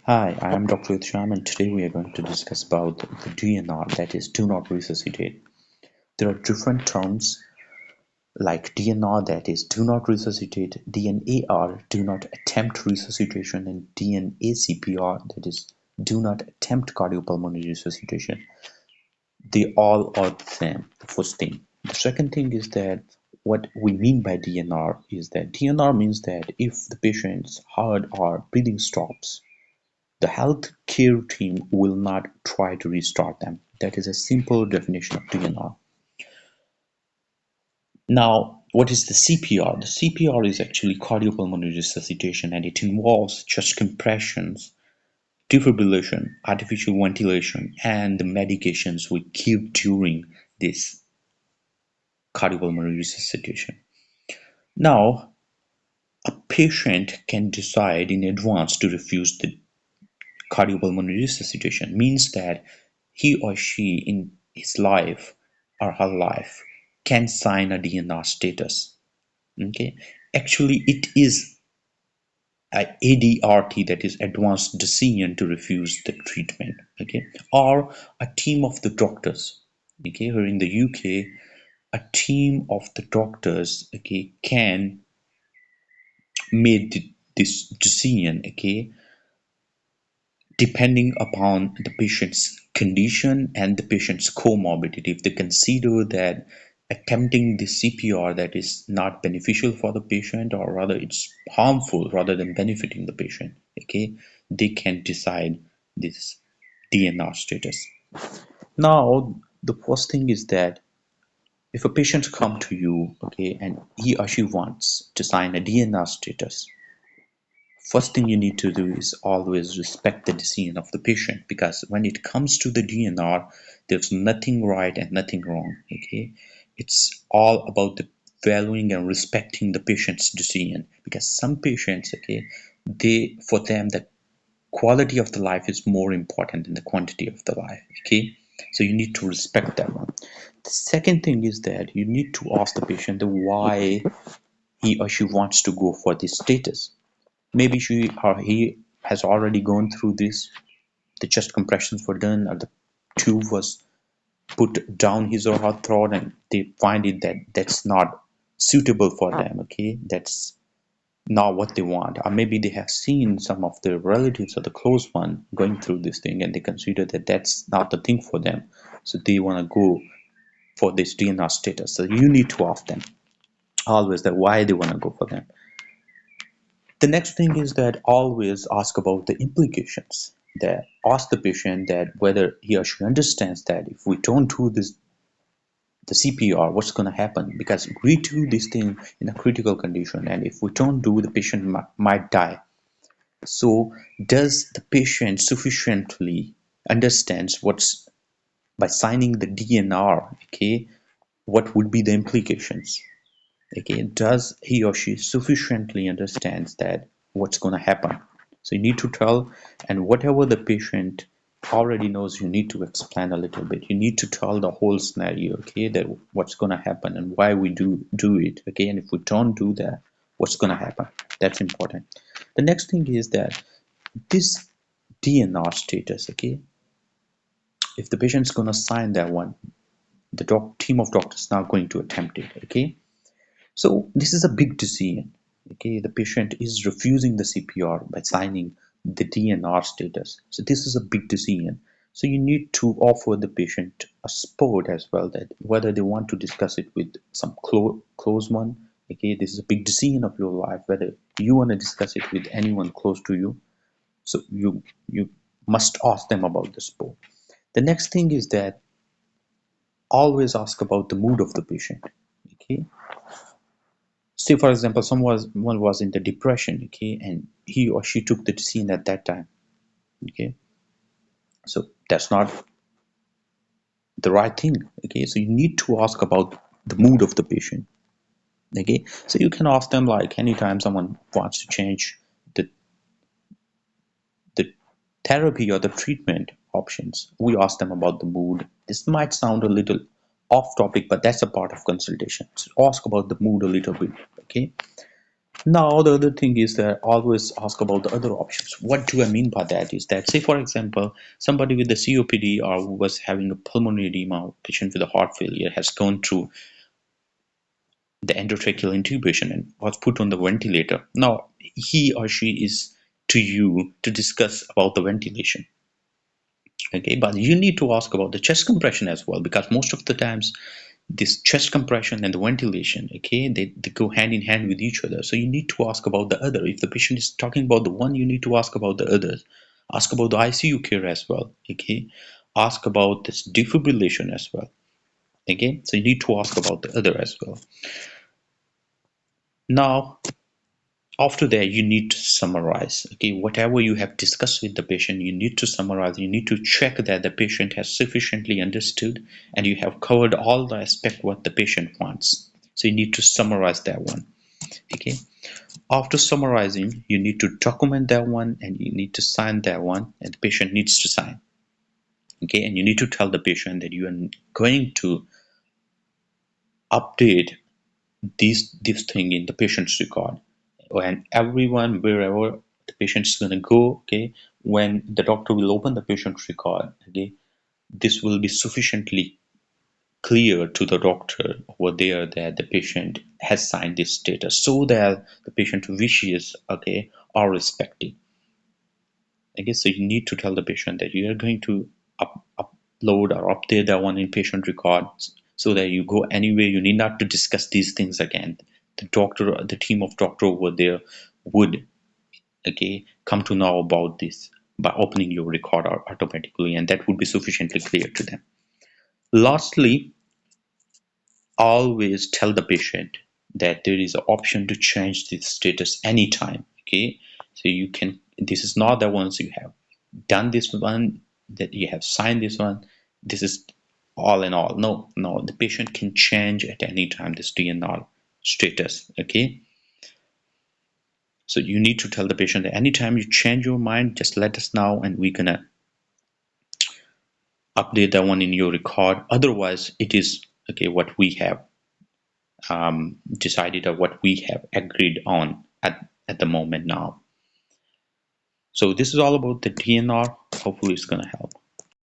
Hi, I am Dr. Ahtsham, and today we are going to discuss about the DNR, that is, do not resuscitate. There are different terms like DNR, that is, do not resuscitate, DNAR, do not attempt resuscitation, and DNACPR, that is, do not attempt cardiopulmonary resuscitation. They all are the same, the first thing. The second thing is that what we mean by DNR is that DNR means that if the patient's heart or breathing stops, the health care team will not try to restart them. That is a simple definition of DNR. Now, what is the CPR? The CPR is actually cardiopulmonary resuscitation, and it involves chest compressions, defibrillation, artificial ventilation, and the medications we give during this cardiopulmonary resuscitation. Now, a patient can decide in advance to refuse the cardiopulmonary resuscitation, means that he or she in his life or her life can sign a DNR status. Okay, actually it is a ADRT, that is advanced decision to refuse the treatment. Okay, or a team of the doctors. Okay, here in the UK, a team of the doctors, okay, can make this decision, okay, depending upon the patient's condition and the patient's comorbidity. If they consider that attempting the CPR that is not beneficial for the patient, or rather it's harmful rather than benefiting the patient, okay, they can decide this DNR status. Now, the first thing is that if a patient come to you, okay, and he or she wants to sign a DNR status, first thing you need to do is always respect the decision of the patient, because when it comes to the DNR, there's nothing right and nothing wrong. Okay, it's all about the valuing and respecting the patient's decision, because some patients, okay, they for them the quality of the life is more important than the quantity of the life. Okay, so you need to respect that one. The second thing is that you need to ask the patient why he or she wants to go for this status. Maybe she or he has already gone through this. The chest compressions were done, or the tube was put down his or her throat, and they find it that that's not suitable for them. Okay, that's not what they want. Or maybe they have seen some of their relatives or the close one going through this thing, and they consider that that's not the thing for them. So they want to go for this DNR status. So you need to ask them always that why they want to go for them. The next thing is that always ask about the implications. That ask the patient that whether he or she understands that if we don't do this, the CPR, what's going to happen? Because we do this thing in a critical condition, and if we don't do, the patient might die. So, does the patient sufficiently understands what's by signing the DNR? Okay, what would be the implications? Okay, does he or she sufficiently understands that what's going to happen? So you need to tell, and whatever the patient already knows, you need to explain a little bit. You need to tell the whole scenario, okay, that what's going to happen and why we do it, okay, and if we don't do that, what's going to happen? That's important. The next thing is that this DNR status, okay, if the patient's going to sign that one, the team of doctors now going to attempt it, okay. So this is a big decision. Okay, the patient is refusing the CPR by signing the DNR status. So this is a big decision. So you need to offer the patient a support as well, that whether they want to discuss it with some close one. Okay, this is a big decision of your life, whether you want to discuss it with anyone close to you. So you must ask them about the support. The next thing is that always ask about the mood of the patient. Okay, say for example someone was in the depression, okay, and he or she took the decision at that time, okay, so that's not the right thing. Okay, so you need to ask about the mood of the patient. Okay, so you can ask them like anytime someone wants to change the the therapy or the treatment options, we ask them about the mood. This might sound a little off topic, but that's a part of consultation. So ask about the mood a little bit. Okay, Now, the other thing is that always ask about the other options. What do I mean by that is that, say, for example, somebody with the COPD or who was having a pulmonary edema, patient with a heart failure, has gone through the endotracheal intubation and was put on the ventilator. Now, he or she is to you to discuss about the ventilation. Okay, but you need to ask about the chest compression as well, because most of the times this chest compression and the ventilation, okay, they go hand in hand with each other. So you need to ask about the other. If the patient is talking about the one, you need to ask about the others. Ask about the ICU care as well. Okay, ask about this defibrillation as well. Okay, so you need to ask about the other as well. Now, after that, you need to summarize. Okay, whatever you have discussed with the patient, you need to summarize. You need to check that the patient has sufficiently understood and you have covered all the aspect what the patient wants. So you need to summarize that one. Okay, after summarizing, you need to document that one and you need to sign that one, and the patient needs to sign. Okay, and you need to tell the patient that you are going to update this thing in the patient's record, and everyone, wherever the patient is going to go, okay, when the doctor will open the patient's record, okay, this will be sufficiently clear to the doctor over there that the patient has signed this status, so that the patient wishes, okay, are respected. Okay, so you need to tell the patient that you are going to upload or update that one in patient records, so that you go anywhere, you need not to discuss these things again. The doctor, the team of doctor over there would, okay, come to know about this by opening your record automatically, and that would be sufficiently clear to them. Lastly, always tell the patient that there is an option to change the status anytime. Okay, so you can, this is not that once you have done this one, that you have signed this one, this is all in all. No, no, the patient can change at any time this DNR status. Okay, so you need to tell the patient that anytime you change your mind, just let us know and we're gonna update that one in your record. Otherwise, it is okay what we have decided, or what we have agreed on at the moment now. So this is all about the DNR. Hopefully it's gonna help.